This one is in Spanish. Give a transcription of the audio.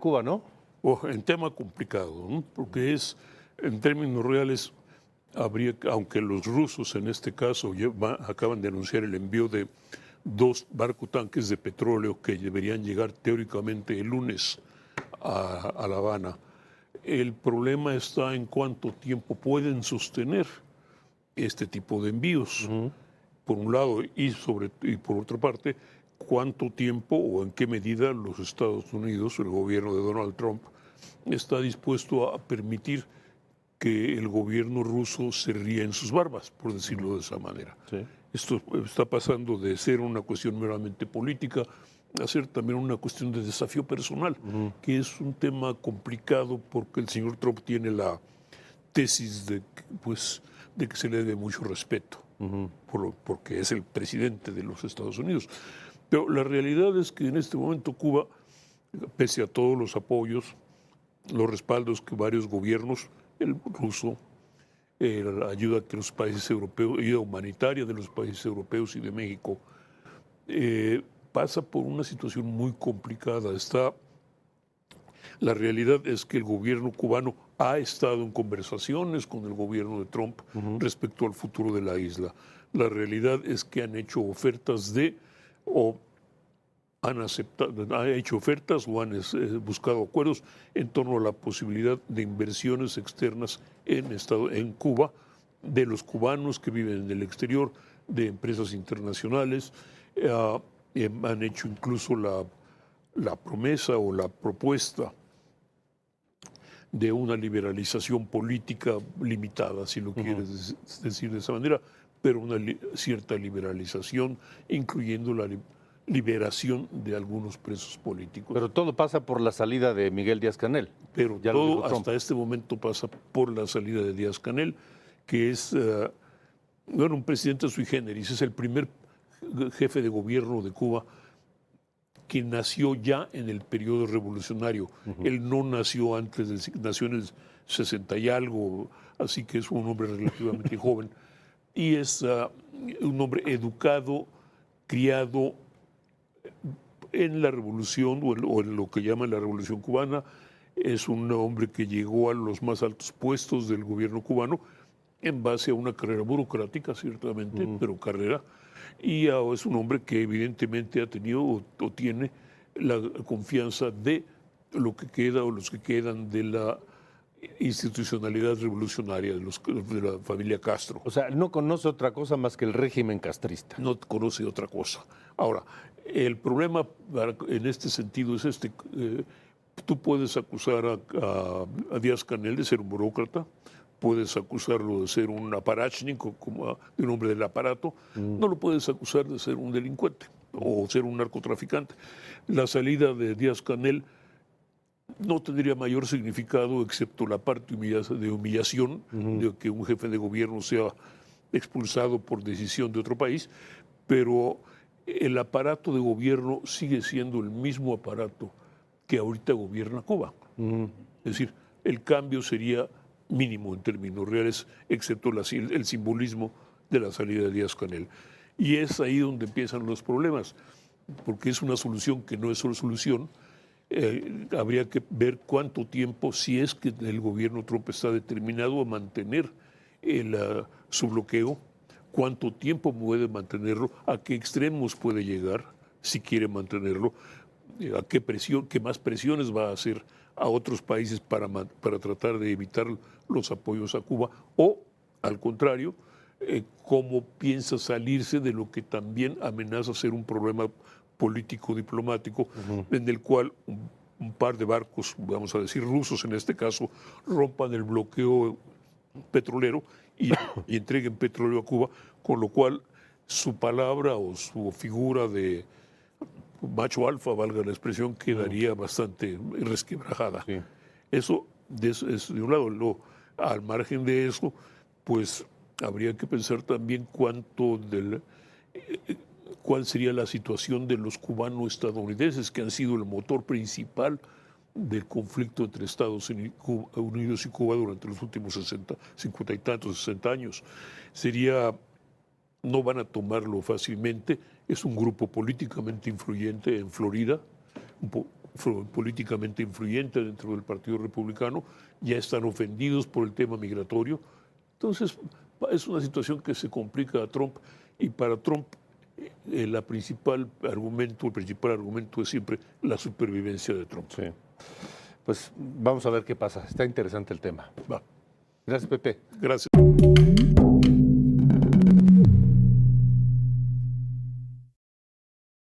Cuba, ¿no? En tema complicado, ¿no? Porque en términos reales, aunque los rusos en este caso acaban de anunciar el envío de 2 barcotanques de petróleo que deberían llegar teóricamente el lunes a La Habana. El problema está en cuánto tiempo pueden sostener este tipo de envíos, por un lado, y por otra parte, cuánto tiempo o en qué medida los Estados Unidos, el gobierno de Donald Trump, está dispuesto a permitir que el gobierno ruso se ría en sus barbas, por decirlo de esa manera. Sí. Esto está pasando de ser una cuestión meramente política a ser también una cuestión de desafío personal, que es un tema complicado porque el señor Trump tiene la tesis de que se le debe mucho respeto, porque es el presidente de los Estados Unidos. Pero la realidad es que en este momento Cuba, pese a todos los apoyos, los respaldos que varios gobiernos, el ruso, la ayuda que los países europeos, ayuda humanitaria de los países europeos y de México, pasa por una situación muy complicada. La realidad es que el gobierno cubano ha estado en conversaciones con el gobierno de Trump respecto al futuro de la isla. La realidad es que han hecho ofertas han hecho ofertas o han buscado acuerdos en torno a la posibilidad de inversiones externas en Cuba, de los cubanos que viven en el exterior, de empresas internacionales. Han hecho incluso la promesa o la propuesta de una liberalización política limitada, si lo quieres decir de esa manera, pero una cierta liberalización, incluyendo la liberación de algunos presos políticos. Pero todo pasa por la salida de Miguel Díaz-Canel. Pero todo hasta este momento pasa por la salida de Díaz-Canel, que es un presidente sui generis, es el primer jefe de gobierno de Cuba que nació ya en el periodo revolucionario. Él no nació nació en el 60 y algo, así que es un hombre relativamente joven. Y es un hombre educado, criado en la revolución o en lo que llaman la revolución cubana. Es un hombre que llegó a los más altos puestos del gobierno cubano en base a una carrera burocrática, ciertamente, pero carrera. Y es un hombre que evidentemente ha tenido o tiene la confianza de lo que queda o los que quedan de la institucionalidad revolucionaria de la familia Castro. O sea, no conoce otra cosa más que el régimen castrista. No conoce otra cosa. Ahora, el problema en este sentido es tú puedes acusar a Díaz-Canel de ser un burócrata, puedes acusarlo de ser un aparatchnik, como de un hombre del aparato, no lo puedes acusar de ser un delincuente o ser un narcotraficante. La salida de Díaz-Canel no tendría mayor significado excepto la parte de humillación de que un jefe de gobierno sea expulsado por decisión de otro país, pero el aparato de gobierno sigue siendo el mismo aparato que ahorita gobierna Cuba. Es decir, el cambio sería mínimo en términos reales, excepto el simbolismo de la salida de Díaz-Canel. Y es ahí donde empiezan los problemas, porque es una solución que no es solo solución. Habría que ver cuánto tiempo, si es que el gobierno Trump está determinado a mantener su bloqueo, cuánto tiempo puede mantenerlo, a qué extremos puede llegar, si quiere mantenerlo, a qué más presiones va a hacer a otros países para tratar de evitar los apoyos a Cuba, o al contrario, cómo piensa salirse de lo que también amenaza ser un problema político-diplomático, en el cual un par de barcos, vamos a decir rusos en este caso, rompan el bloqueo petrolero y entreguen petróleo a Cuba, con lo cual su palabra o su figura de macho alfa, valga la expresión, quedaría bastante resquebrajada. Sí. Eso es de un lado. Al margen de eso, pues habría que pensar también cuál sería la situación de los cubano-estadounidenses, que han sido el motor principal del conflicto entre Estados Unidos y Cuba durante los últimos 50 y tantos, 60 años. No van a tomarlo fácilmente. Es un grupo políticamente influyente en Florida, políticamente influyente dentro del Partido Republicano, ya están ofendidos por el tema migratorio. Entonces, es una situación que se complica a Trump, y para Trump el principal argumento es siempre la supervivencia de Trump. Sí. Pues vamos a ver qué pasa. Está interesante el tema. Va. Gracias, Pepe. Gracias.